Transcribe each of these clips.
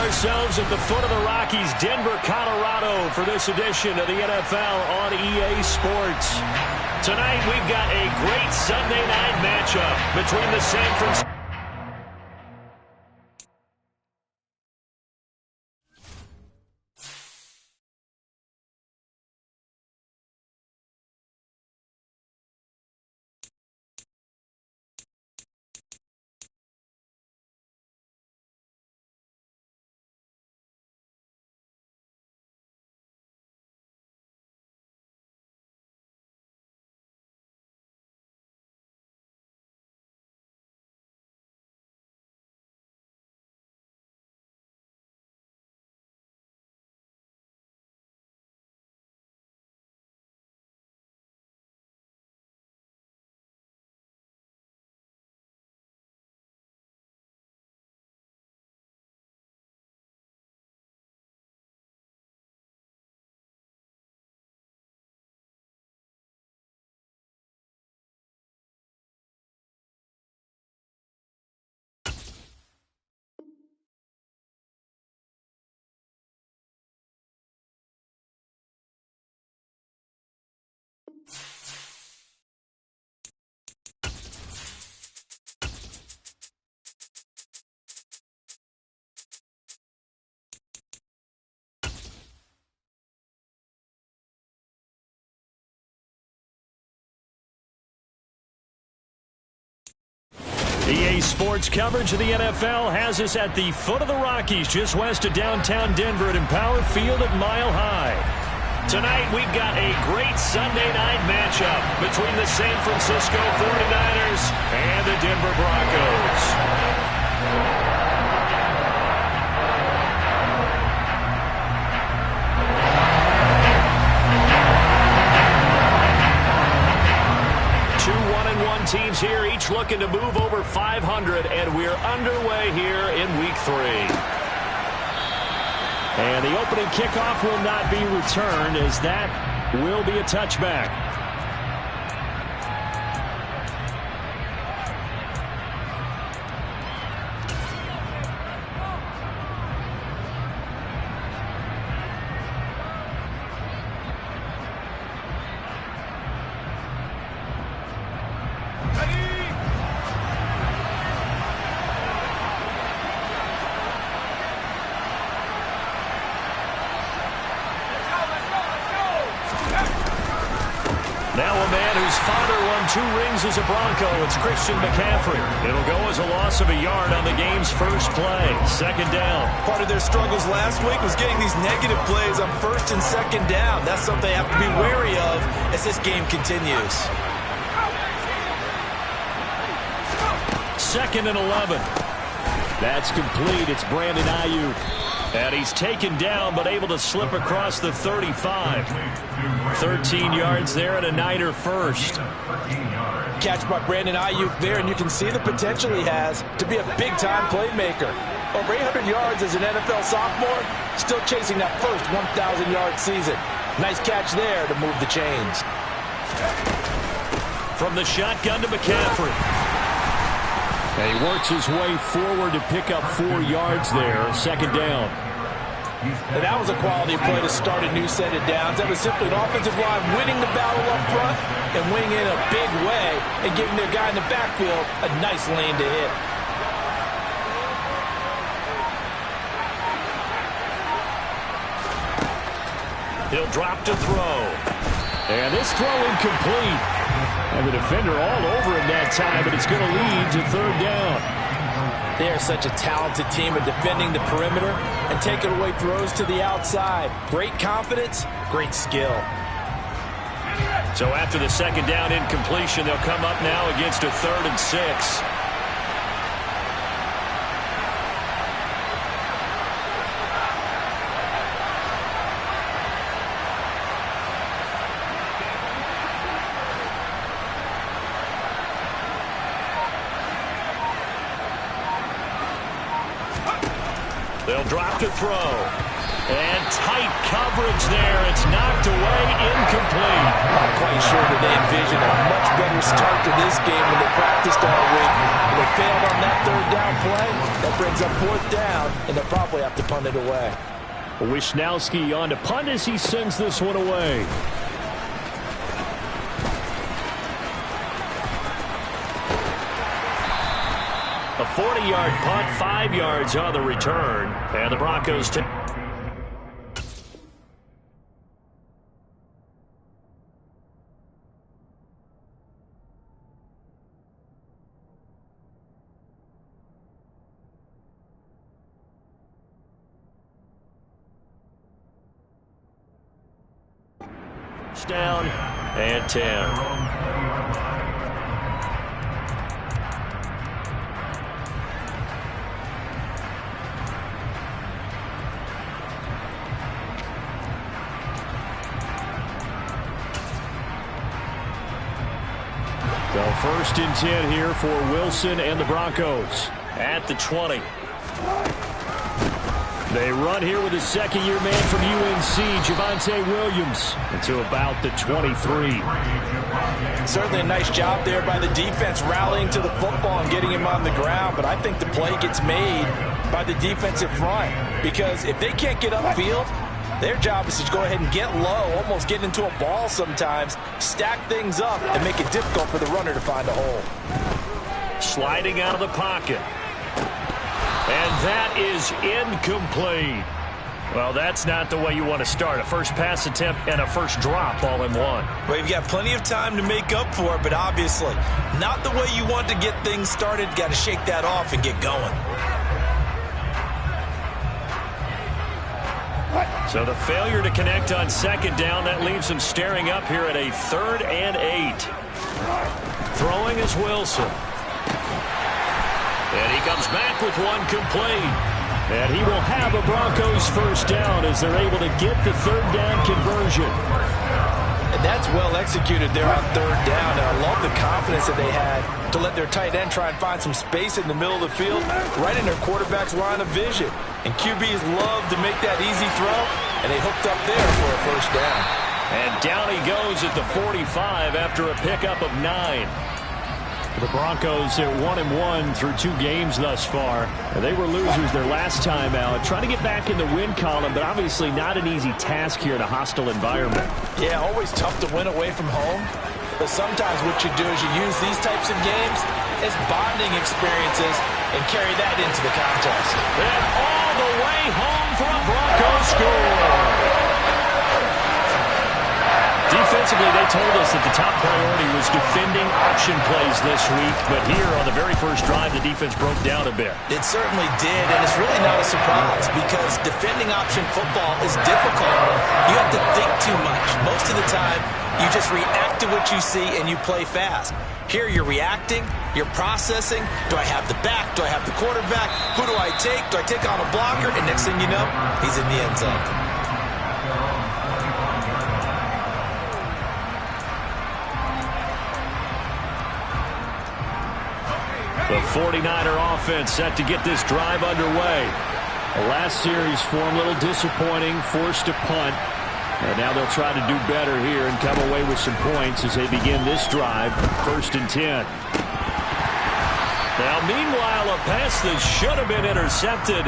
ourselves at the foot of the Rockies, Denver, Colorado, for this edition of the NFL on EA Sports. Tonight, we've got a great Sunday night matchup between the San Francisco... EA Sports coverage of the NFL has us at the foot of the Rockies, just west of downtown Denver at Empower Field at Mile High. Tonight, we've got a great Sunday night matchup between the San Francisco 49ers and the Denver Broncos. 2-1-1 teams here, each looking to move over 500, and we're underway here in Week 3. And the opening kickoff will not be returned, as that will be a touchback. Now a man whose father won 2 rings as a Bronco, it's Christian McCaffrey. It'll go as a loss of a yard on the game's first play. Second down. Part of their struggles last week was getting these negative plays on first and second down. That's something they have to be wary of as this game continues. Second and 11. That's complete. It's Brandon Ayuk. And he's taken down, but able to slip across the 35. 13 yards there and a Niner first. Catch by Brandon Ayuk there, and you can see the potential he has to be a big-time playmaker. Over 800 yards as an NFL sophomore, still chasing that first 1,000-yard season. Nice catch there to move the chains. From the shotgun to McCaffrey. And he works his way forward to pick up 4 yards there. Second down. And that was a quality play to start a new set of downs. That was simply an offensive line winning the battle up front and winning in a big way and giving their guy in the backfield a nice lane to hit. He'll drop to throw. And this throw incomplete. And the defender all over him that time, but it's going to lead to third down. They are such a talented team at defending the perimeter and taking away throws to the outside. Great confidence, great skill. So after the second down incompletion, they'll come up now against a 3rd and 6. They'll drop to throw. And tight coverage there. It's knocked away, incomplete. I'm quite sure that they envisioned a much better start to this game when they practiced all week. When they failed on that third down play, that brings up fourth down, and they'll probably have to punt it away. Wisnowski on to punt as he sends this one away. A 40-yard punt, 5 yards on the return. And the Broncos take. Down and 10. So 1st and 10 here for Wilson and the Broncos at the 20. They run here with a second-year man from UNC, Javonte Williams, into about the 23. Certainly a nice job there by the defense rallying to the football and getting him on the ground, but I think the play gets made by the defensive front because if they can't get upfield, their job is to go ahead and get low, almost get into a ball sometimes, stack things up, and make it difficult for the runner to find a hole. Sliding out of the pocket. And that is incomplete. Well, that's not the way you want to start. A first pass attempt and a first drop all in one. Well, you've got plenty of time to make up for it, but obviously not the way you want to get things started. Got to shake that off and get going. So the failure to connect on second down, that leaves him staring up here at a 3rd and 8. Throwing is Wilson. And he comes back with one complete. And he will have a Broncos first down as they're able to get the 3rd down conversion. And that's well executed there on 3rd down. And I love the confidence that they had to let their tight end try and find some space in the middle of the field, right in their quarterback's line of vision. And QBs love to make that easy throw, and they hooked up there for a first down. And down he goes at the 45 after a pickup of 9. The Broncos at 1-1 through 2 games thus far. They were losers their last time out. Trying to get back in the win column, but obviously not an easy task here in a hostile environment. Yeah, always tough to win away from home. But sometimes what you do is you use these types of games as bonding experiences and carry that into the contest. And all the way home for a Broncos score. Defensively, they told us that the top priority was defending option plays this week, but here on the very first drive, the defense broke down a bit. It certainly did, and it's really not a surprise because defending option football is difficult. You have to think too much. Most of the time, you just react to what you see and you play fast. Here you're reacting, you're processing. Do I have the back? Do I have the quarterback? Who do I take? Do I take on a blocker? And next thing you know, he's in the end zone. The 49er offense set to get this drive underway. The last series for them, a little disappointing, forced to punt. And now they'll try to do better here and come away with some points as they begin this drive, 1st and 10. Now, meanwhile, a pass that should have been intercepted,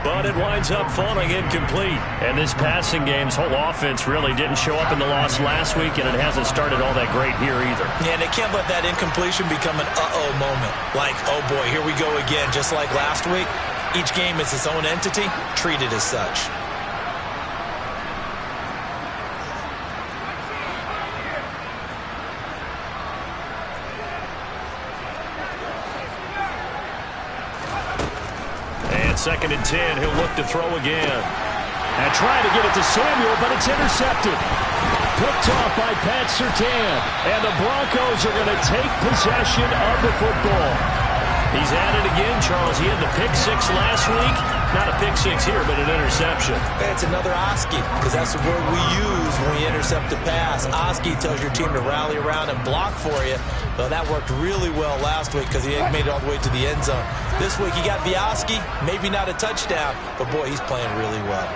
but it winds up falling incomplete. And this passing game's whole offense really didn't show up in the loss last week, and it hasn't started all that great here either. Yeah, and they can't let that incompletion become an uh-oh moment. Like, oh boy, here we go again, just like last week. Each game is its own entity, treated as such. And 2nd and 10, he'll look to throw again. And try to get it to Samuel, but it's intercepted. Picked off by Pat Surtain. And the Broncos are going to take possession of the football. He's at it again, Charles. He had the pick 6 last week. Not a pick 6 here, but an interception. It's another Oski, because that's the word we use when we intercept a pass. Oski tells your team to rally around and block for you. Well, that worked really well last week because he made it all the way to the end zone. This week he got the Oski, maybe not a touchdown, but boy, he's playing really well.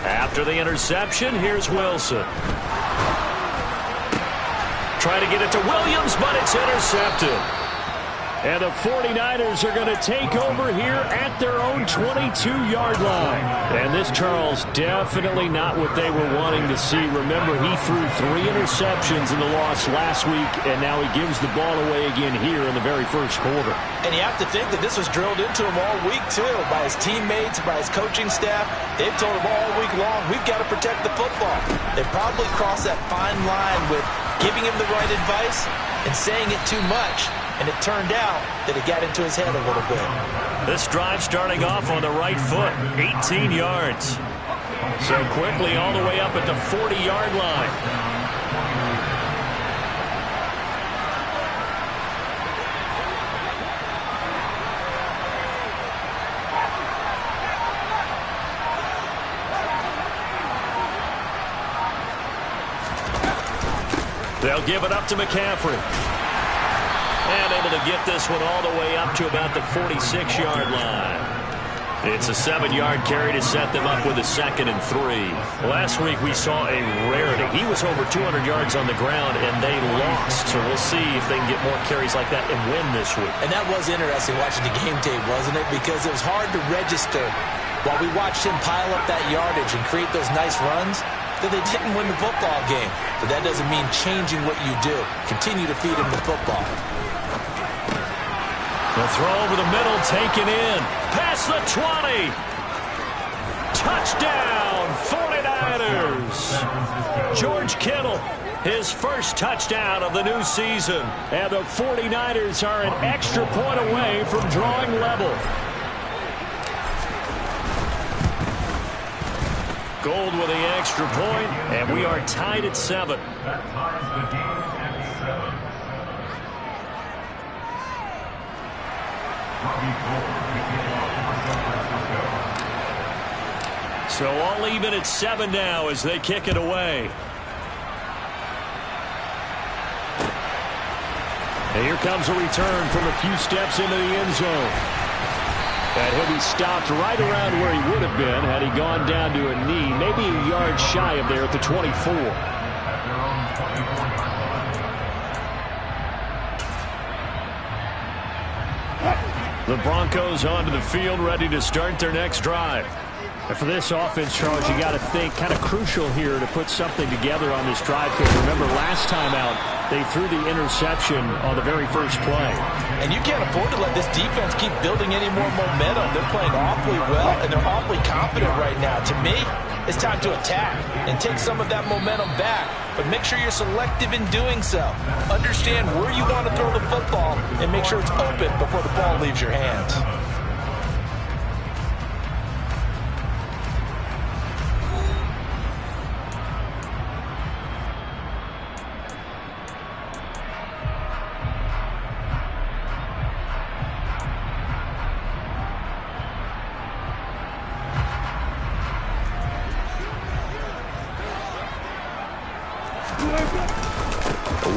After the interception, here's Wilson. Try to get it to Williams, but it's intercepted. And the 49ers are going to take over here at their own 22-yard line. And this, Charles, definitely not what they were wanting to see. Remember, he threw 3 interceptions in the loss last week, and now he gives the ball away again here in the very first quarter. And you have to think that this was drilled into him all week, too, by his teammates, by his coaching staff. They've told him all week long, we've got to protect the football. They probably crossed that fine line with giving him the right advice and saying it too much. And it turned out that it got into his head a little bit. This drive starting off on the right foot, 18 yards. So quickly all the way up at the 40-yard line. They'll give it up to McCaffrey. And able to get this one all the way up to about the 46-yard line. It's a 7-yard carry to set them up with a 2nd and 3. Last week we saw a rarity. He was over 200 yards on the ground, and they lost. So we'll see if they can get more carries like that and win this week. And that was interesting watching the game tape, wasn't it? Because it was hard to register while we watched him pile up that yardage and create those nice runs, that they didn't win the football game. But that doesn't mean changing what you do. Continue to feed him the football. The throw over the middle, taken in. Past the 20. Touchdown, 49ers. George Kittle, his first touchdown of the new season. And the 49ers are an extra point away from drawing level. Gold with the extra point, and we are tied at 7. That ties the game at 7. So all even at 7 now as they kick it away. And here comes a return from a few steps into the end zone. And he'll be stopped right around where he would have been had he gone down to a knee, maybe a yard shy of there at the 24. The Broncos onto the field, ready to start their next drive. And for this offense, Charles, you got to think kind of crucial here to put something together on this drive. Because remember, last time out, they threw the interception on the very first play. And you can't afford to let this defense keep building any more momentum. They're playing awfully well, and they're awfully confident right now. To me, it's time to attack and take some of that momentum back. But make sure you're selective in doing so. Understand where you want to throw the football and make sure it's open before the ball leaves your hands.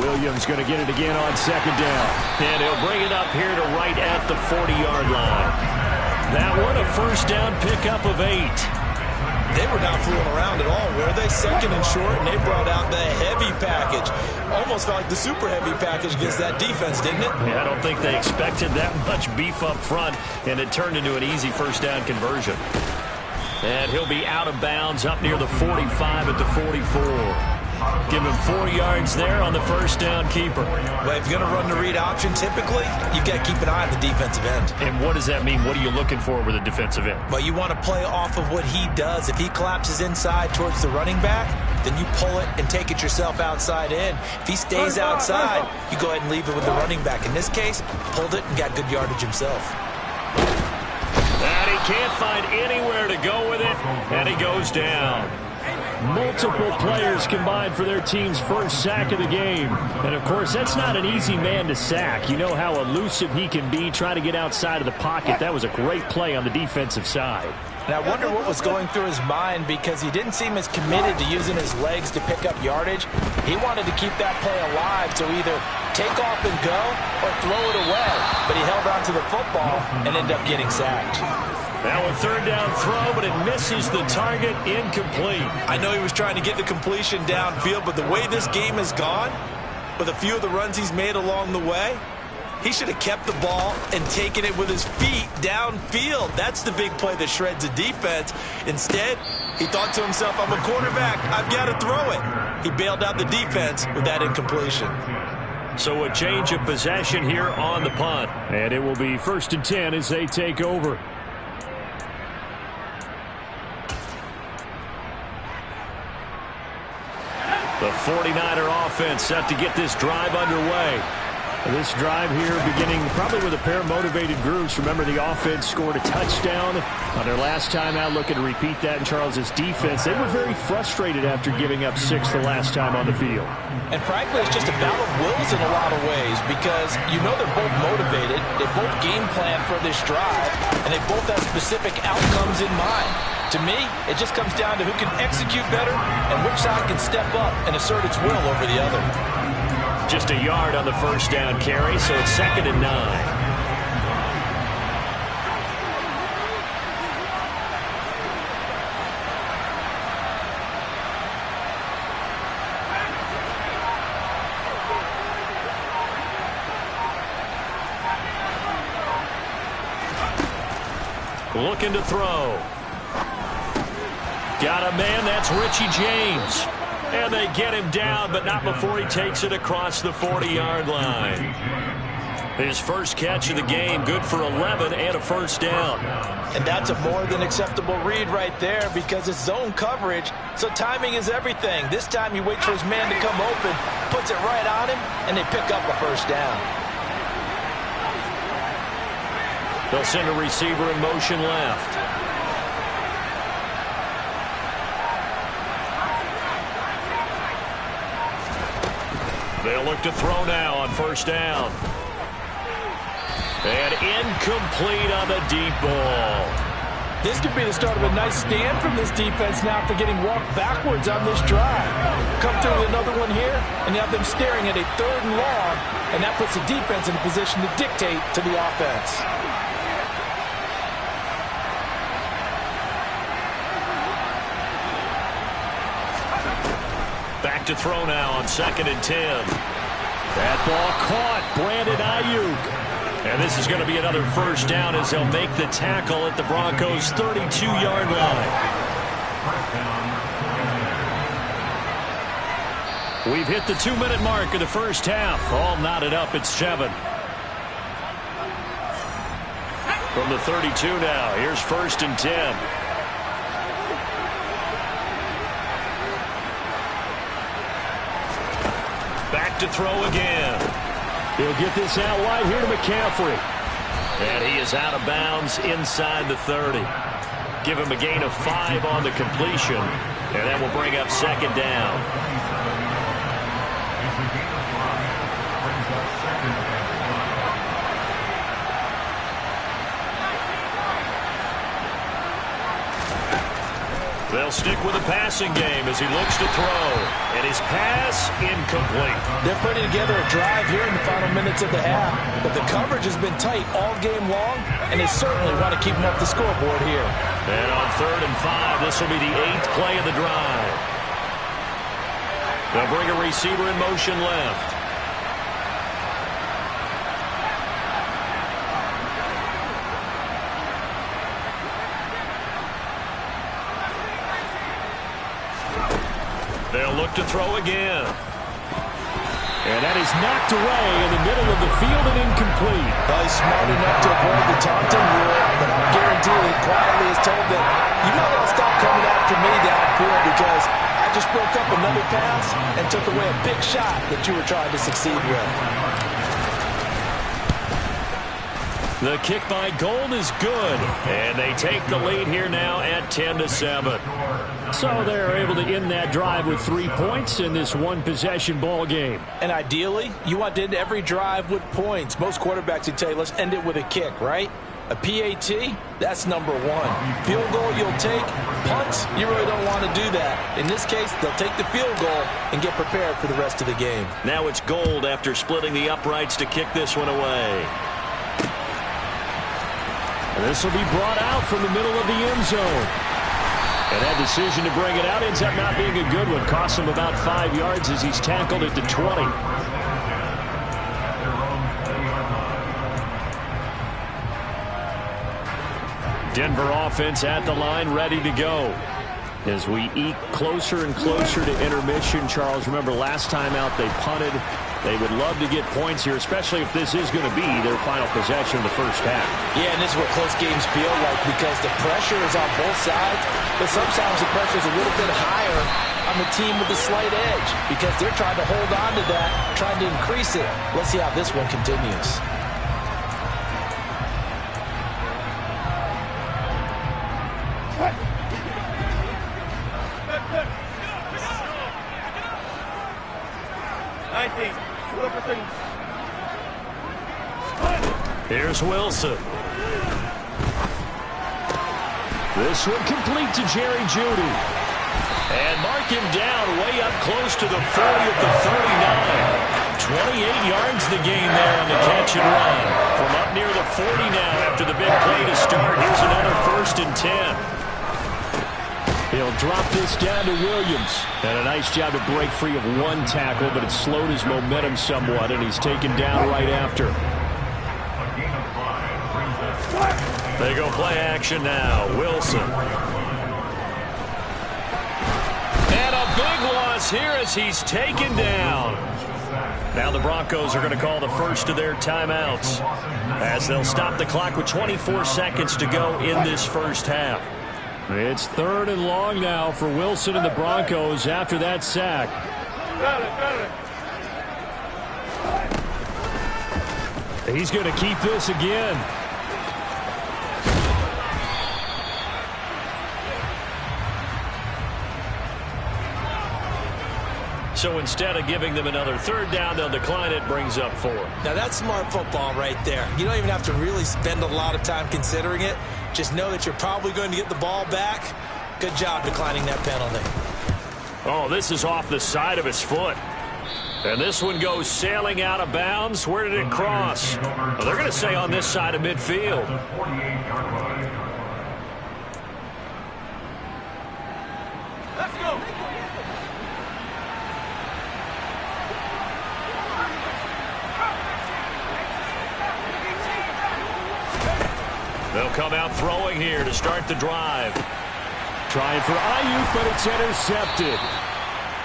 Williams going to get it again on 2nd down. And he'll bring it up here to right at the 40-yard line. That one a first down pickup of 8. They were not fooling around at all, were they? 2nd and short, and they brought out the heavy package. Almost felt like the super heavy package against that defense, didn't it? Yeah, I don't think they expected that much beef up front, and it turned into an easy first down conversion. And he'll be out of bounds up near the 45 at the 44. Give him 4 yards there on the first down keeper. Well, if you're going to run the read option, typically, you've got to keep an eye on the defensive end. And what does that mean? What are you looking for with a defensive end? Well, you want to play off of what he does. If he collapses inside towards the running back, then you pull it and take it yourself outside in. If he stays outside, you go ahead and leave it with the running back. In this case, pulled it and got good yardage himself. And he can't find anywhere to go with it, and he goes down. Multiple players combined for their team's first sack of the game. And, of course, that's not an easy man to sack. You know how elusive he can be trying to get outside of the pocket. That was a great play on the defensive side. And I wonder what was going through his mind, because he didn't seem as committed to using his legs to pick up yardage. He wanted to keep that play alive to either take off and go or throw it away. But he held on to the football and ended up getting sacked. Now a third down throw, but it misses the target, incomplete. I know he was trying to get the completion downfield, but the way this game has gone, with a few of the runs he's made along the way, he should have kept the ball and taken it with his feet downfield. That's the big play that shreds the defense. Instead, he thought to himself, I'm a quarterback, I've got to throw it. He bailed out the defense with that incompletion. So a change of possession here on the punt. And it will be 1st and 10 as they take over. The 49er offense set to get this drive underway. This drive here beginning probably with a pair of motivated groups. Remember, the offense scored a touchdown on their last time out, looking to repeat that in Charles's defense. They were very frustrated after giving up 6 the last time on the field. And frankly, it's just a battle of wills in a lot of ways because you know they're both motivated. They both game plan for this drive, and they both have specific outcomes in mind. To me, it just comes down to who can execute better and which side can step up and assert its will over the other. Just a yard on the first down carry, so it's 2nd and 9. Looking to throw. Got a man, that's Richie James. And they get him down, but not before he takes it across the 40-yard line. His first catch of the game, good for 11 and a first down. And that's a more than acceptable read right there because it's zone coverage, so timing is everything. This time he waits for his man to come open, puts it right on him, and they pick up a first down. They'll send a receiver in motion left. They'll look to throw now on first down. And incomplete on the deep ball. This could be the start of a nice stand from this defense now after getting walked backwards on this drive. Come through with another one here, and you have them staring at a 3rd and long, and that puts the defense in a position to dictate to the offense. Back to throw now on 2nd and 10. That ball caught. Brandon Ayuk. And this is going to be another first down as they'll make the tackle at the Broncos' 32-yard line. We've hit the 2-minute mark of the first half. All knotted up at 7. From the 32 now, here's 1st and 10. Back to throw again. He'll get this out wide here to McCaffrey. And he is out of bounds inside the 30. Give him a gain of 5 on the completion. And that will bring up 2nd down. They'll stick with the passing game as he looks to throw. And his pass incomplete. They're putting together a drive here in the final minutes of the half. But the coverage has been tight all game long, and they certainly want to keep them off the scoreboard here. And on 3rd and 5, this will be the 8th play of the drive. They'll bring a receiver in motion left. They'll look to throw again. And that is knocked away in the middle of the field and incomplete. Well, he's smart enough to avoid the taunting rule, but I guarantee he quietly is told that you might want to stop coming after me downfield because I just broke up another pass and took away a big shot that you were trying to succeed with. The kick by Gold is good, and they take the lead here now at 10-7. So they're able to end that drive with 3 points in this one-possession ball game. And ideally, you want to end every drive with points. Most quarterbacks would tell you, let's end it with a kick, right? A PAT, that's number 1. Field goal you'll take. Punts, you really don't want to do that. In this case, they'll take the field goal and get prepared for the rest of the game. Now it's Gold after splitting the uprights to kick this one away. And this will be brought out from the middle of the end zone. And that decision to bring it out ends up not being a good one. Costs him about 5 yards as he's tackled at the 20. Denver offense at the line, ready to go. As we eke closer and closer to intermission, Charles, remember last time out they punted. They would love to get points here, especially if this is going to be their final possession of the first half. Yeah, and this is what close games feel like because the pressure is on both sides, but sometimes the pressure is a little bit higher on the team with the slight edge because they're trying to hold on to that, trying to increase it. Let's see how this one continues. Here's Wilson. This one complete to Jerry Jeudy. And mark him down way up close to the 40 at the 39. 28 yards the gain there on the catch and run. From up near the 40 now after the big play to start. Here's another 1st and 10. He'll drop this down to Williams. And a nice job to break free of one tackle, but it slowed his momentum somewhat, and he's taken down right after. They go play action now. Wilson. And a big loss here as he's taken down. Now the Broncos are going to call the first of their timeouts as they'll stop the clock with 24 seconds to go in this first half. It's 3rd and long now for Wilson and the Broncos after that sack. He's going to keep this again. So instead of giving them another 3rd down, they'll decline it, brings up 4. Now that's smart football right there. You don't even have to really spend a lot of time considering it. Just know that you're probably going to get the ball back. Good job declining that penalty. Oh, this is off the side of his foot. And this one goes sailing out of bounds. Where did it cross? Well, they're going to say on this side of midfield. Let's go. They'll come out throwing here to start the drive. Trying for Ayuk, but it's intercepted.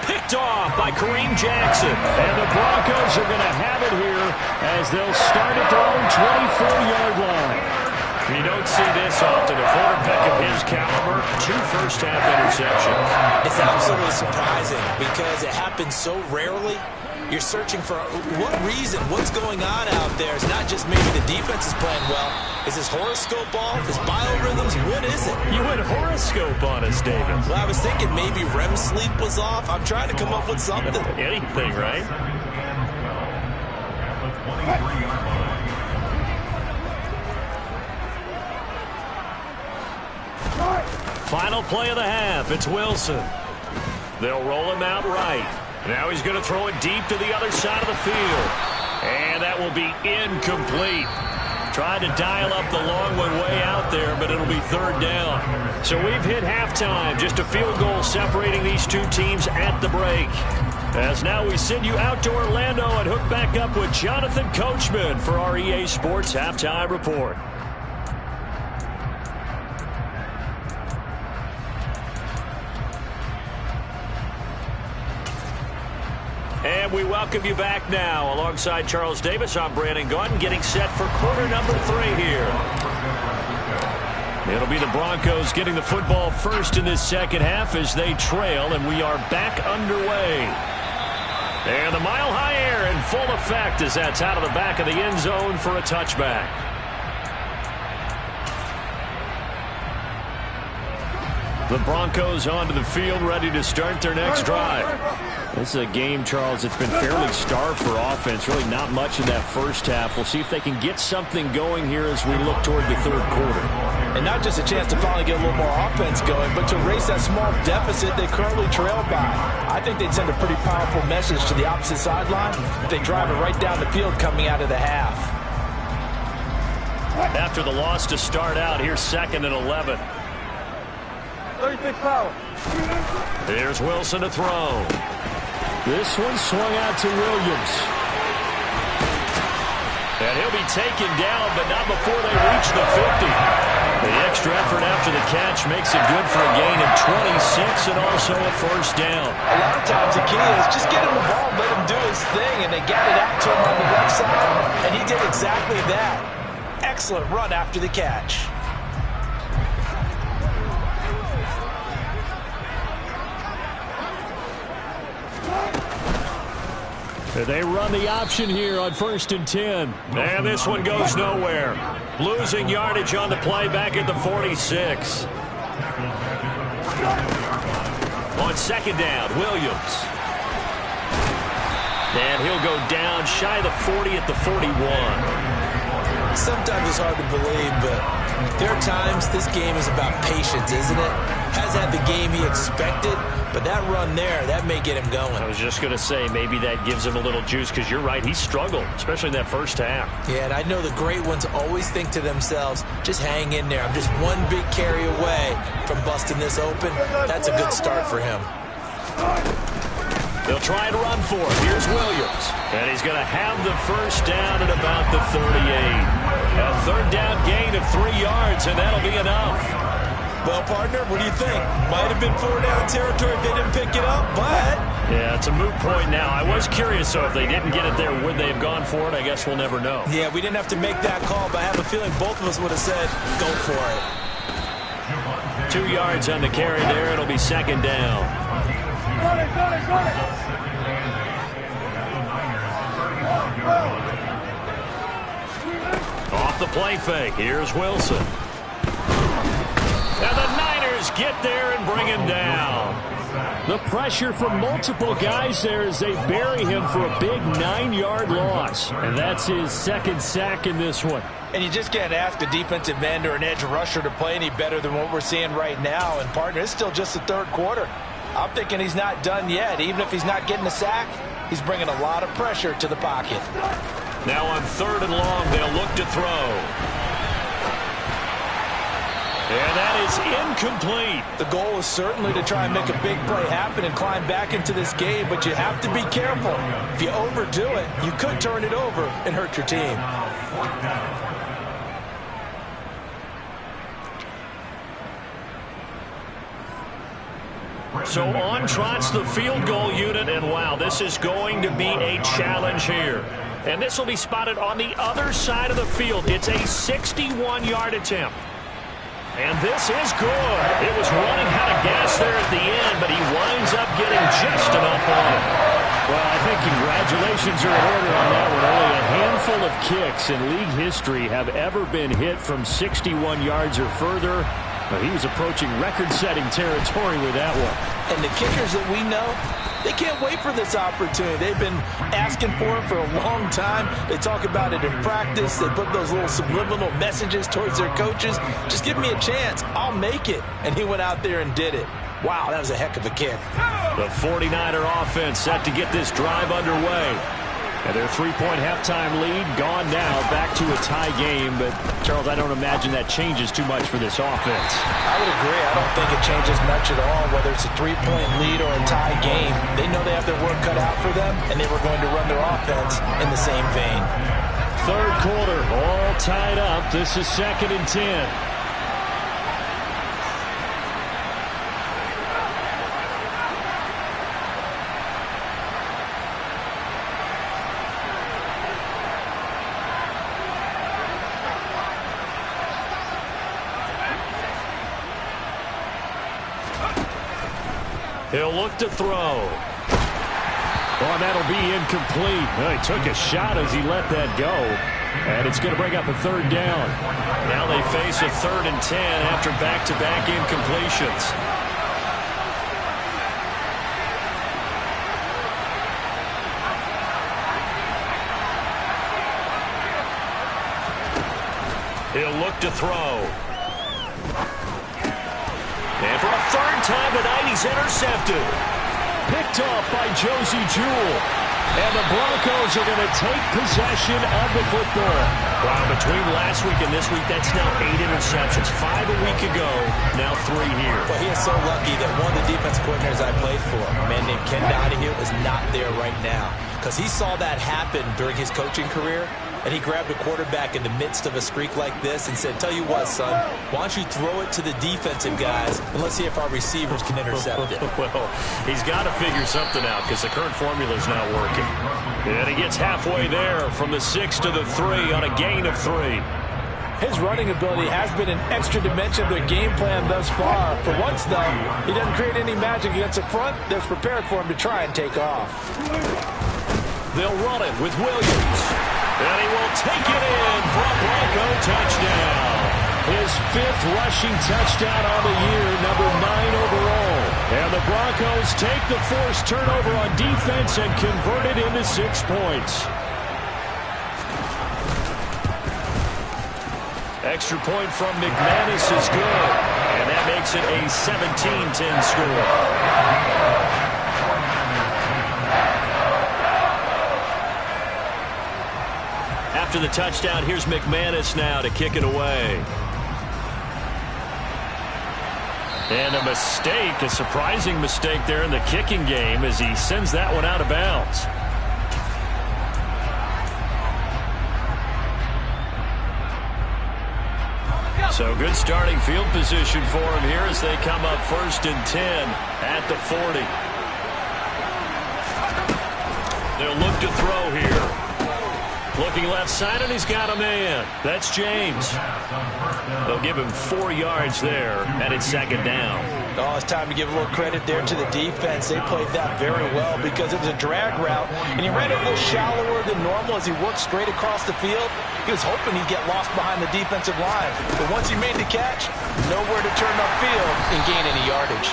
Picked off by Kareem Jackson. And the Broncos are going to have it here as they'll start at their own 24-yard line. You don't see this often. A quarterback of his caliber, 2 first-half interceptions. It's absolutely surprising because it happens so rarely. You're searching for what reason, what's going on out there. It's not just maybe the defense is playing well. Is his horoscope off? His biorhythms? What is it? You went horoscope on us, David. Well, I was thinking maybe REM sleep was off. I'm trying to come up with something. Anything, right? Final play of the half. It's Wilson. They'll roll him out right. Now he's going to throw it deep to the other side of the field. And that will be incomplete. Tried to dial up the long one way out there, but it'll be 3rd down. So we've hit halftime. Just a field goal separating these two teams at the break. As now we send you out to Orlando and hook back up with Jonathan Coachman for our EA Sports Halftime Report. And we welcome you back now. Alongside Charles Davis, I'm Brandon Gaudin, getting set for quarter number 3 here. It'll be the Broncos getting the football first in this second half as they trail, and we are back underway. And the mile-high air in full effect as that's out of the back of the end zone for a touchback. The Broncos onto the field, ready to start their next drive. This is a game, Charles, it's been fairly starved for offense. Really not much in that first half. We'll see if they can get something going here as we look toward the 3rd quarter. And not just a chance to finally get a little more offense going, but to erase that small deficit they currently trailed by. I think they'd send a pretty powerful message to the opposite sideline if they drive it right down the field coming out of the half. After the loss to start out, here's 2nd and 11. 36 power. Here's Wilson to throw. This one swung out to Williams. And he'll be taken down, but not before they reach the 50. The extra effort after the catch makes it good for a gain of 26 and also a first down. A lot of times the key is just get him the ball, let him do his thing, and they got it out to him on the left side, and he did exactly that. Excellent run after the catch. They run the option here on 1st and 10. And this one goes nowhere. Losing yardage on the play back at the 46. On 2nd down, Williams. And he'll go down shy of the 40 at the 41. Sometimes it's hard to believe, but there are times this game is about patience, isn't it? Hasn't had the game he expected, but that run there, that may get him going. I was just going to say, maybe that gives him a little juice, because you're right, he struggled, especially in that first half. Yeah, and I know the great ones always think to themselves, just hang in there. I'm just one big carry away from busting this open. That's a good start for him. They'll try and run for it. Here's Williams. And he's going to have the first down at about the 38. A 3rd down gain of 3 yards, and that'll be enough. Well, partner, what do you think? Might have been 4 down territory if they didn't pick it up, but... Yeah, it's a moot point now. I was curious, so if they didn't get it there, would they have gone for it? I guess we'll never know. Yeah, we didn't have to make that call, but I have a feeling both of us would have said, go for it. 2 yards on the carry there. It'll be 2nd down. Off the play fake. Here's Wilson. And the Niners get there and bring him down. The pressure from multiple guys there as they bury him for a big 9-yard loss. And that's his 2nd sack in this one. And you just can't ask a defensive end or an edge rusher to play any better than what we're seeing right now. And, partner, it's still just the 3rd quarter. I'm thinking he's not done yet. Even if he's not getting a sack, he's bringing a lot of pressure to the pocket. Now on 3rd and long, they'll look to throw. And that is incomplete. The goal is certainly to try and make a big play happen and climb back into this game, but you have to be careful. If you overdo it, you could turn it over and hurt your team. So on trots the field goal unit, and wow, this is going to be a challenge here. And this will be spotted on the other side of the field. It's a 61-yard attempt. And this is good. It was running out of gas there at the end, but he winds up getting just enough on it. Well, I think congratulations are in order on that one. Only a handful of kicks in league history have ever been hit from 61 yards or further. But he was approaching record-setting territory with that one. And the kickers that we know, they can't wait for this opportunity. They've been asking for it for a long time. They talk about it in practice. They put those little subliminal messages towards their coaches. Just give me a chance. I'll make it. And he went out there and did it. Wow, that was a heck of a kick. The 49er offense set to get this drive underway. And their 3-point halftime lead gone now, back to a tie game. But, Charles, I don't imagine that changes too much for this offense. I would agree. I don't think it changes much at all, whether it's a 3-point lead or a tie game. They know they have their work cut out for them, and they were going to run their offense in the same vein. 3rd quarter, all tied up. This is 2nd and 10. He'll look to throw. Oh, that'll be incomplete. Well, he took a shot as he let that go. And it's going to bring up a 3rd down. Now they face a 3rd and 10 after back-to-back incompletions. He'll look to throw. And for a 3rd time tonight, he's intercepted. Picked off by Josie Jewell. And the Broncos are going to take possession of the football. Wow, between last week and this week, that's now 8 interceptions. 5 a week ago, now 3 here. Well, he is so lucky that one of the defense coordinators I played for, a man named Ken Donahue, is not there right now. Because he saw that happen during his coaching career, and he grabbed a quarterback in the midst of a streak like this and said, tell you what, son, why don't you throw it to the defensive guys, and let's see if our receivers can intercept it. Well, he's got to figure something out because the current formula is not working. And he gets halfway there from the 6 to the 3 on a gain of 3. His running ability has been an extra dimension of their game plan thus far. For once, though, he doesn't create any magic against the front that's prepared for him to try and take off. They'll run it with Williams. And he will take it in for a Bronco touchdown. His 5th rushing touchdown on the year, number 9 overall. And the Broncos take the forced turnover on defense and convert it into 6 points. Extra point from McManus is good. And that makes it a 17-10 score. After the touchdown, here's McManus now to kick it away. And a mistake, a surprising mistake there in the kicking game as he sends that one out of bounds. So good starting field position for him here as they come up 1st and 10 at the 40. They'll look to throw here. Looking left side, and he's got a man. That's James. They'll give him 4 yards there, and it's 2nd down. Oh, it's time to give a little credit there to the defense. They played that very well because it was a drag route, and he ran it a little shallower than normal as he worked straight across the field. He was hoping he'd get lost behind the defensive line. But once he made the catch, nowhere to turn upfield and gain any yardage.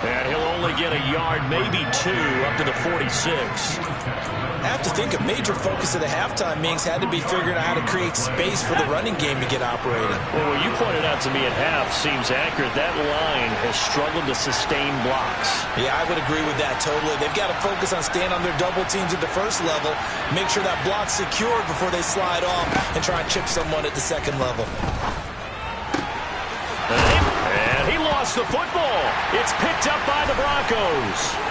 And he'll only get a yard, maybe 2, up to the 46. I have to think a major focus of the halftime meetings had to be figuring out how to create space for the running game to get operating. Well, what you pointed out to me at half seems accurate. That line has struggled to sustain blocks. Yeah, I would agree with that totally. They've got to focus on staying on their double teams at the first level, make sure that block's secured before they slide off and try and chip someone at the second level. And he lost the football. It's picked up by the Broncos.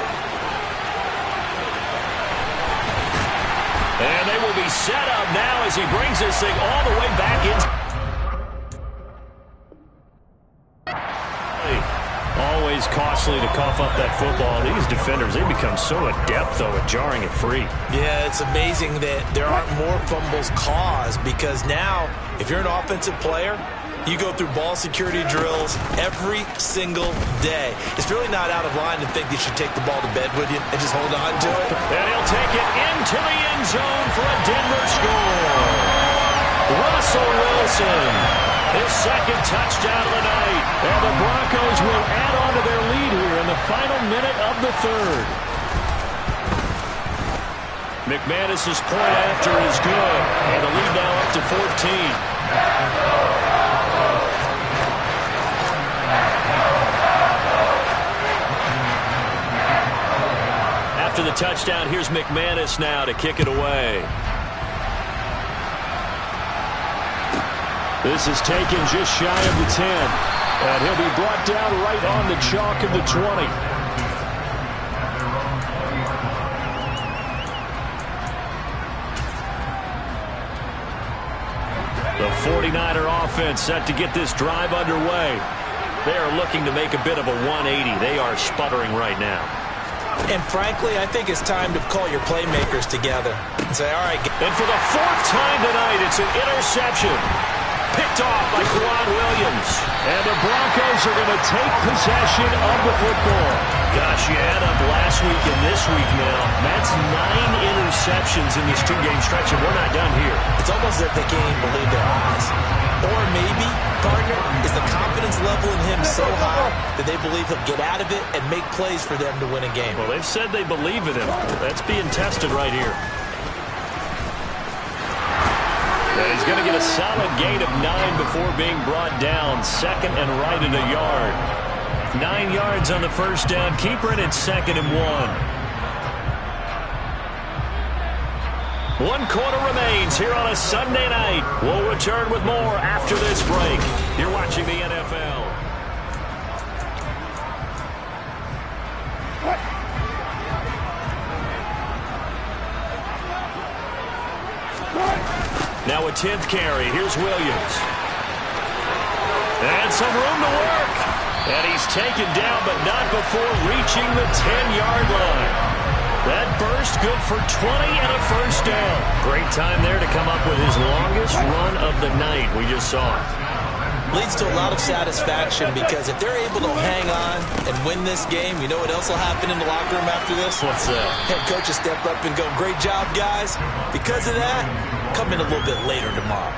And they will be set up now as he brings this thing all the way back in. Always costly to cough up that football. These defenders, they become so adept, though, at jarring it free. Yeah, it's amazing that there aren't more fumbles caused because now, if you're an offensive player, you go through ball security drills every single day. It's really not out of line to think you should take the ball to bed with you and just hold on to it. And he'll take it into the end zone for a Denver score. Russell Wilson, his 2nd touchdown of the night. And the Broncos will add on to their lead here in the final minute of the 3rd. McManus's point after is good. And the lead now up to 14. After the touchdown, here's McManus now to kick it away. This is taken just shy of the 10. And he'll be brought down right on the chalk of the 20. The 49er offense set to get this drive underway. They are looking to make a bit of a 180. They are sputtering right now. And frankly, I think it's time to call your playmakers together and say, all right. And for the 4th time tonight, it's an interception. Picked off by Quan Williams. And the Broncos are going to take possession of the football. Gosh, you add up last week and this week now. That's 9 interceptions in this 2-game stretch, and we're not done here. It's almost as if they can't even believe their eyes. Or maybe, partner, is the confidence level in him so high that they believe he'll get out of it and make plays for them to win a game. Well, they've said they believe in him. That's being tested right here. And he's going to get a solid gain of 9 before being brought down. 2nd and right at a yard. 9 yards on the 1st down. Keeper in at 2nd and 1. 1 quarter remains here on a Sunday night. We'll return with more after this break. You're watching the NFL. Now a 10th carry. Here's Williams. And some room to work. And he's taken down, but not before reaching the 10-yard line. That burst good for 20 and a first down. Great time there to come up with his longest run of the night. We just saw it. Leads to a lot of satisfaction because if they're able to hang on and win this game, you know what else will happen in the locker room after this? What's that? Head coach will step up and go, great job, guys. Because of that, come in a little bit later tomorrow.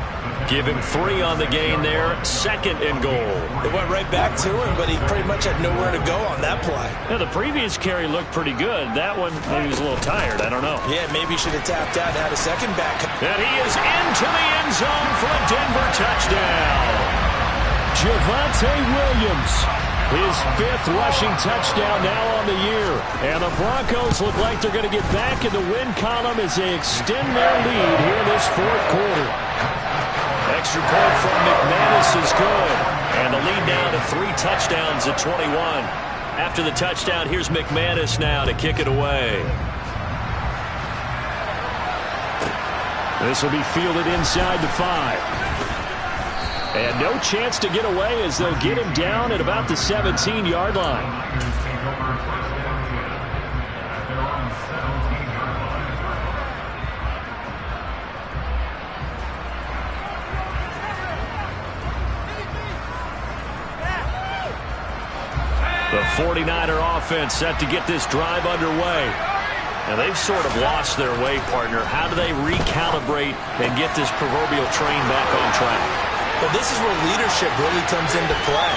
Give him 3 on the gain there. 2nd and goal. It went right back to him, but he pretty much had nowhere to go on that play. Yeah, the previous carry looked pretty good. That one, maybe he was a little tired. I don't know. Yeah, maybe he should have tapped out and had a second back. And he is into the end zone for a Denver touchdown. Javonte Williams, his 5th rushing touchdown now on the year. And the Broncos look like they're going to get back in the win column as they extend their lead here in this 4th quarter. Extra point from McManus is good. And the lead now to 3 touchdowns at 21. After the touchdown, here's McManus now to kick it away. This will be fielded inside the 5. And no chance to get away as they'll get him down at about the 17-yard line. The 49er offense set to get this drive underway. Now they've sort of lost their way, partner. How do they recalibrate and get this proverbial train back on track? Well, this is where leadership really comes into play.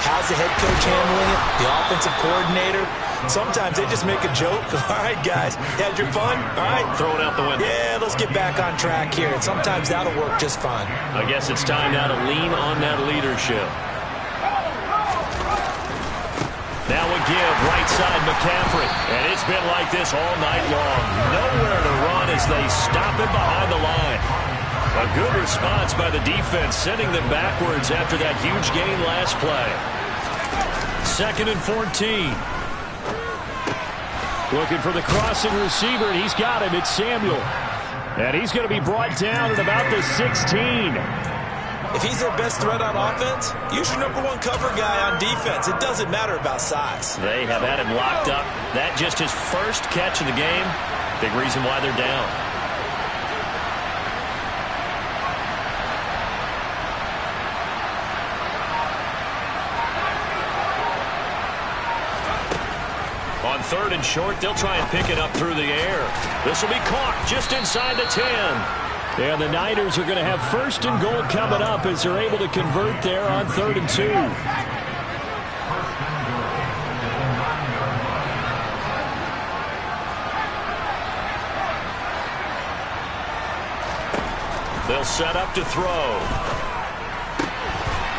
How's the head coach handling it? The offensive coordinator? Sometimes they just make a joke. All right, guys, had your fun? All right. Throw it out the window. Yeah, let's get back on track here. And sometimes that'll work just fine. I guess it's time now to lean on that leadership. Now a give, right side McCaffrey. And it's been like this all night long. Nowhere to run as they stop him behind the line. A good response by the defense, sending them backwards after that huge gain last play. 2nd and 14. Looking for the crossing receiver, and he's got him. It's Samuel. And he's going to be brought down at about the 16. If he's their best threat on offense, use your #1 cover guy on defense. It doesn't matter about size. They have had him locked up. That just his first catch of the game. Big reason why they're down. On 3rd and short, they'll try and pick it up through the air. This will be caught just inside the 10. And the Niners are going to have 1st and goal coming up as they're able to convert there on 3rd and 2. They'll set up to throw.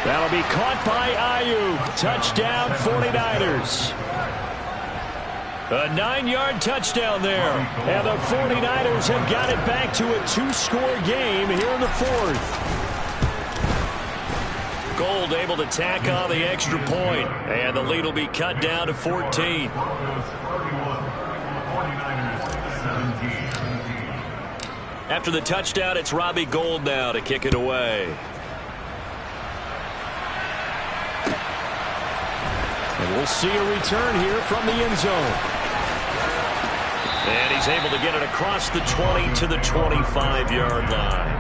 That'll be caught by Ayuk. Touchdown 49ers. A 9-yard touchdown there. And the 49ers have got it back to a 2-score game here in the 4th. Gold able to tack on the extra point. And the lead will be cut down to 14. After the touchdown, it's Robbie Gould now to kick it away. And we'll see a return here from the end zone. And he's able to get it across the 20 to the 25-yard line.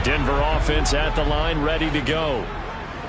Denver offense at the line, ready to go.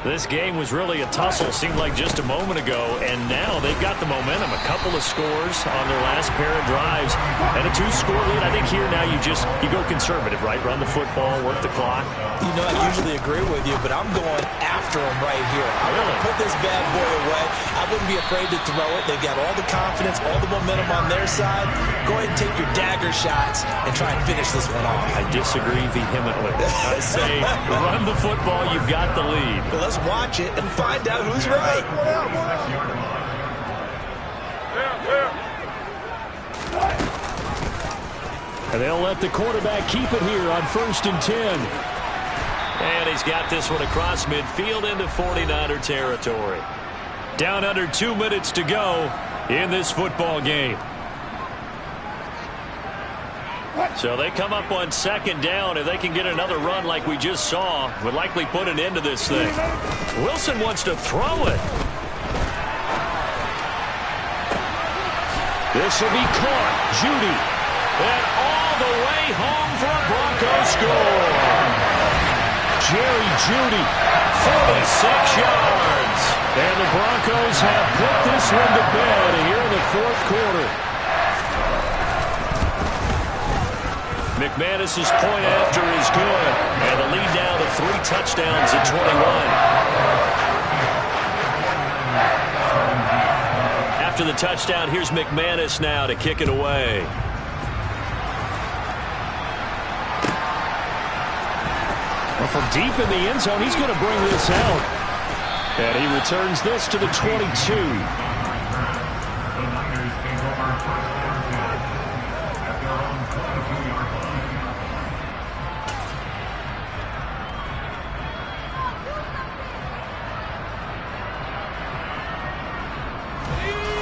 This game was really a tussle, seemed like just a moment ago, and now they've got the momentum. A couple of scores on their last pair of drives, and a 2-score lead. I think here now you go conservative, right? Run the football, work the clock. You know, I usually agree with you, but I'm going after him right here. I want to put this bad boy away. I wouldn't be afraid to throw it. They've got all the confidence, all the momentum on their side. Go ahead and take your dagger shots and try and finish this one off. I disagree vehemently. I say run the football. You've got the lead. Well, let's watch it and find out who's right. And they'll let the quarterback keep it here on 1st and 10. And he's got this one across midfield into 49er territory. Down under 2 minutes to go in this football game. So they come up on 2nd down. If they can get another run like we just saw, would likely put an end to this thing. Wilson wants to throw it. This will be caught. Judy. And all the way home for a Broncos score. Jerry Judy, 46 yards. And the Broncos have put this one to bed here in the 4th quarter. McManus's point after is good. And the lead down to 3 touchdowns at 21. After the touchdown, here's McManus now to kick it away. Well, from deep in the end zone, he's going to bring this out. And he returns this to the 22.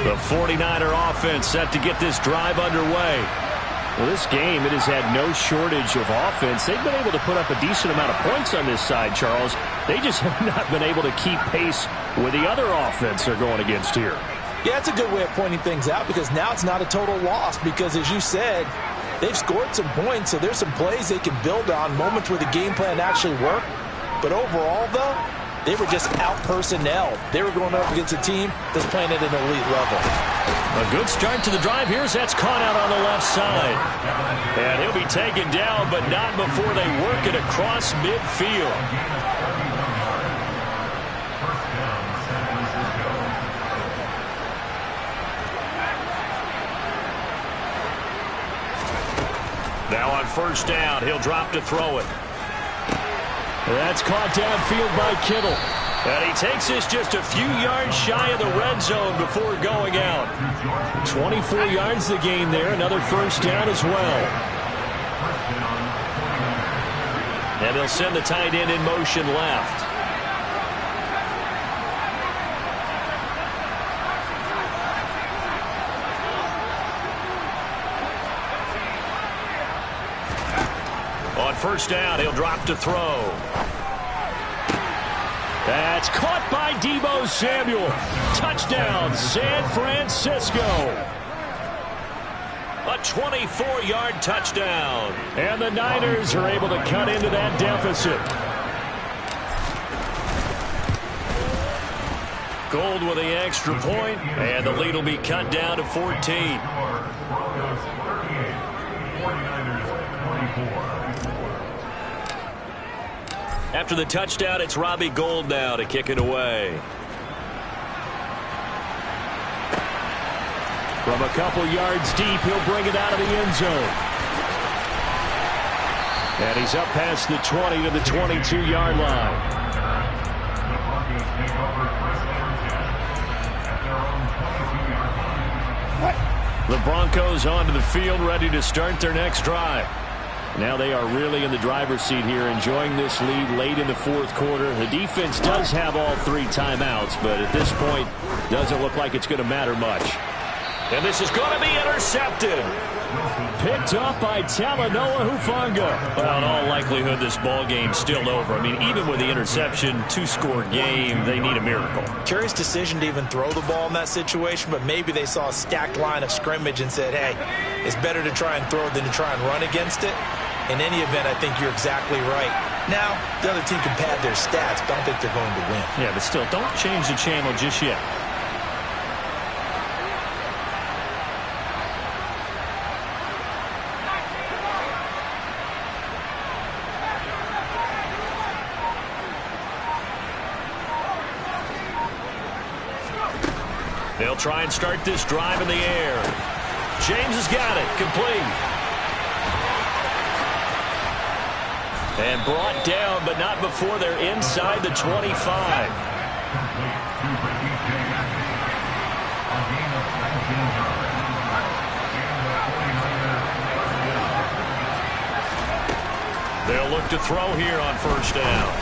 The 49er offense set to get this drive underway. Well, this game, it has had no shortage of offense. They've been able to put up a decent amount of points on this side, Charles. They just have not been able to keep pace with the other offense they're going against here. Yeah, it's a good way of pointing things out because now it's not a total loss because, as you said, they've scored some points, so there's some plays they can build on, moments where the game plan actually worked. But overall, though, they were just out-personnel. They were going up against a team that's playing at an elite level. A good start to the drive. Here's that's caught out on the left side. And he'll be taken down, but not before they work it across midfield. Now on 1st down, he'll drop to throw it. That's caught downfield by Kittle. And he takes this just a few yards shy of the red zone before going out. 24 yards the gain there. Another 1st down as well. And they'll send the tight end in motion left. On 1st down, he'll drop to throw. That's caught by Deebo Samuel. Touchdown, San Francisco. A 24-yard touchdown. And the Niners are able to cut into that deficit. Gold with the extra point, and the lead will be cut down to 14. Broncos 38, 49ers 24. After the touchdown, it's Robbie Gould now to kick it away. From a couple yards deep, he'll bring it out of the end zone. And he's up past the 20 to the 22-yard line. The Broncos take over first and 10 at their own 22-yard line. The Broncos onto the field, ready to start their next drive. Now they are really in the driver's seat here, enjoying this lead late in the 4th quarter. The defense does have all 3 timeouts, but at this point, doesn't look like it's going to matter much. And this is going to be intercepted. Picked up by Talanoa Hufanga. Well, in all likelihood, this ball game's still over. I mean, even with the interception, 2-score game, they need a miracle. Curious decision to even throw the ball in that situation, but maybe they saw a stacked line of scrimmage and said, hey, it's better to try and throw than to try and run against it. In any event, I think you're exactly right. Now, the other team can pad their stats, but I don't think they're going to win. Yeah, but still, don't change the channel just yet. They'll try and start this drive in the air. James has got it. Complete. And brought down, but not before they're inside the 25. They'll look to throw here on first down.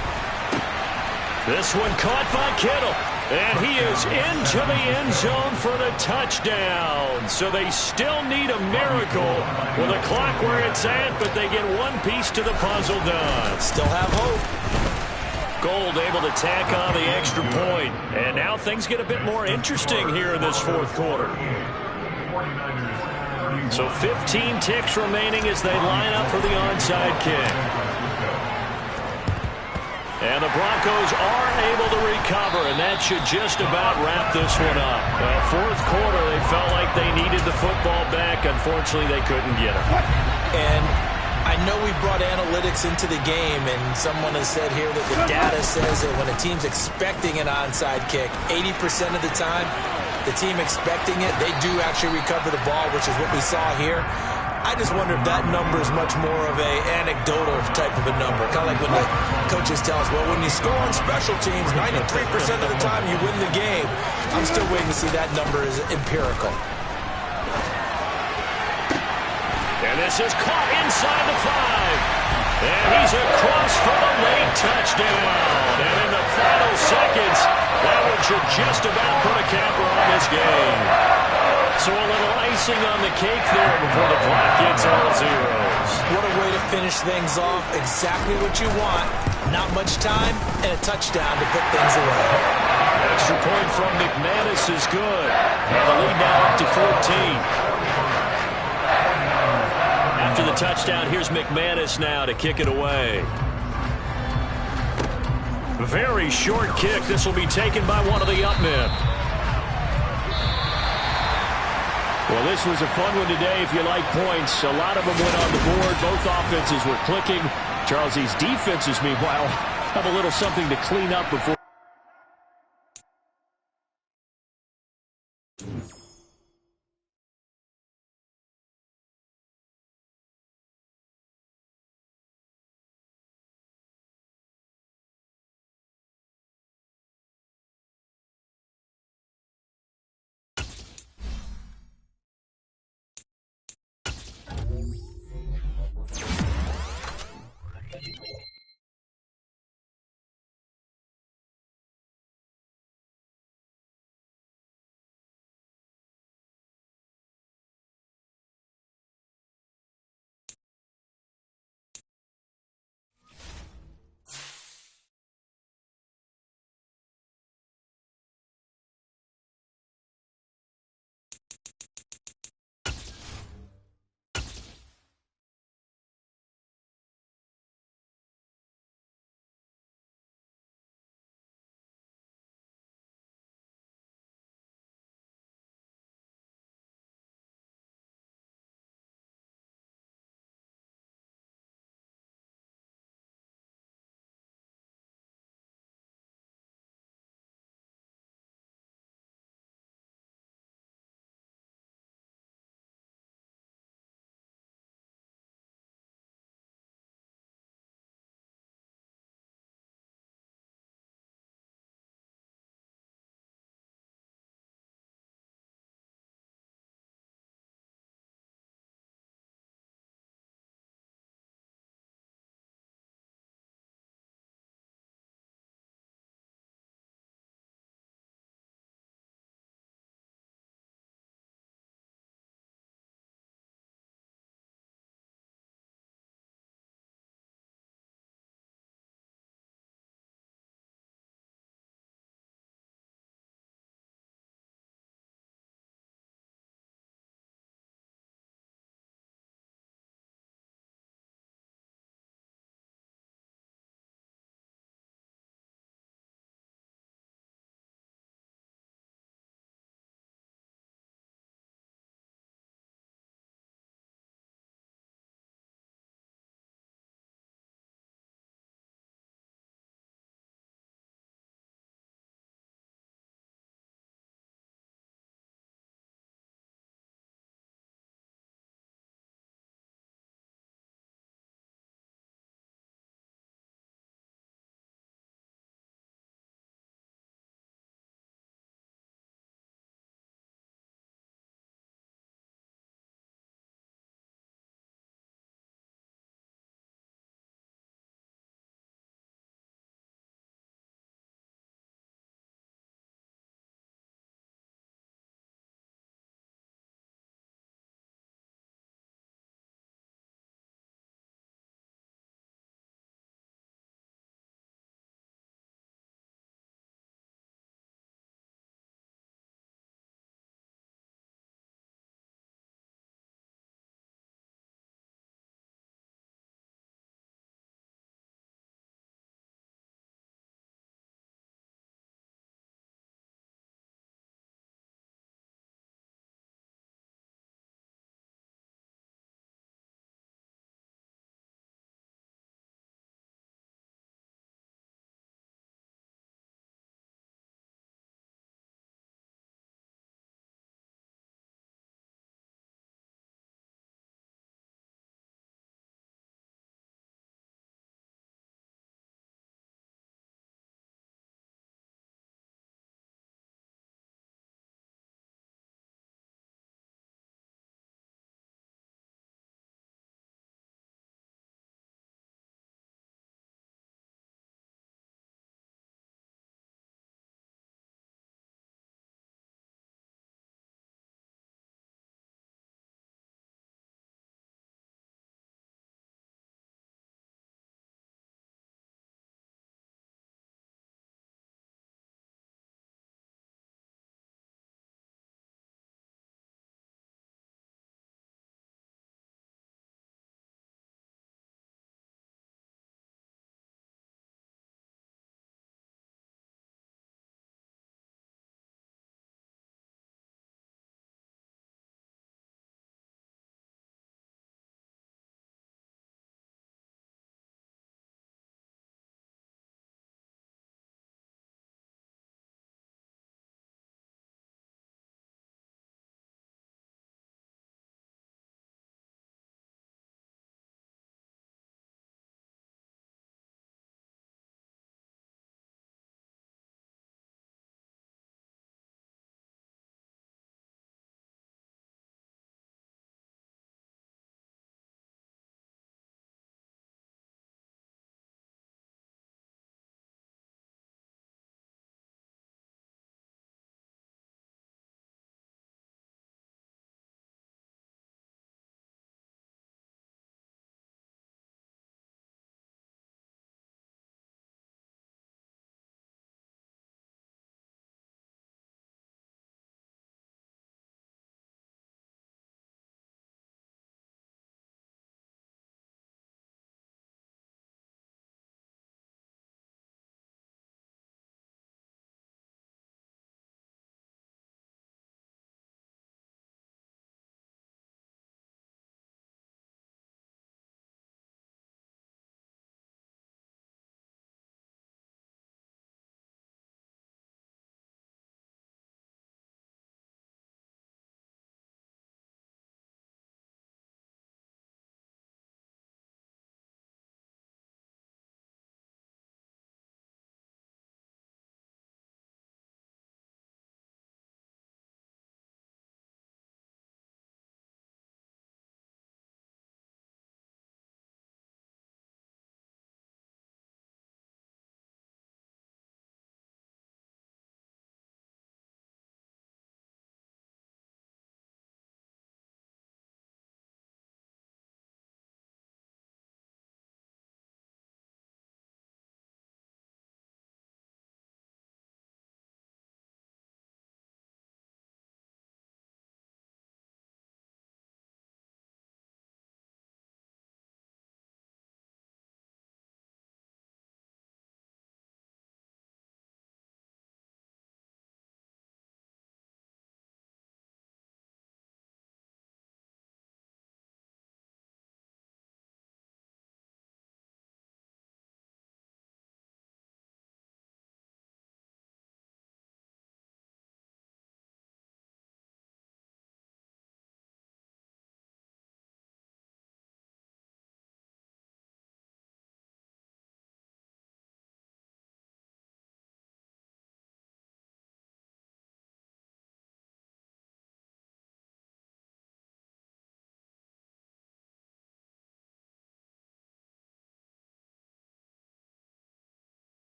This one caught by Kittle. And he is into the end zone for the touchdown. So they still need a miracle with the clock where it's at, but they get one piece to the puzzle done. Still have hope. Gold able to tack on the extra point. And now things get a bit more interesting here in this fourth quarter. So 15 ticks remaining as they line up for the onside kick. And the Broncos are able to recover, and that should just about wrap this one up. Well, fourth quarter, they felt like they needed the football back. Unfortunately, they couldn't get it. And I know we brought analytics into the game, and someone has said here that the data says that when a team's expecting an onside kick, 80% of the time, the team expecting it, they do actually recover the ball, which is what we saw here. I just wonder if that number is much more of a anecdotal type of a number. Kind of like when the coaches tell us, well, when you score on special teams, 93% of the time you win the game. I'm still waiting to see that number is empirical. And this is caught inside the 5. And he's across for the late touchdown. And in the final seconds, that one should just about put a capper on this game. So a little icing on the cake there before the clock gets all zeros. What a way to finish things off. Exactly what you want. Not much time and a touchdown to put things away. Extra point from McManus is good. And the lead now up to 14. After the touchdown, here's McManus now to kick it away. Very short kick. This will be taken by one of the up men. Well, this was a fun one today if you like points. A lot of them went on the board. Both offenses were clicking. Charles, these defenses, meanwhile, have a little something to clean up before.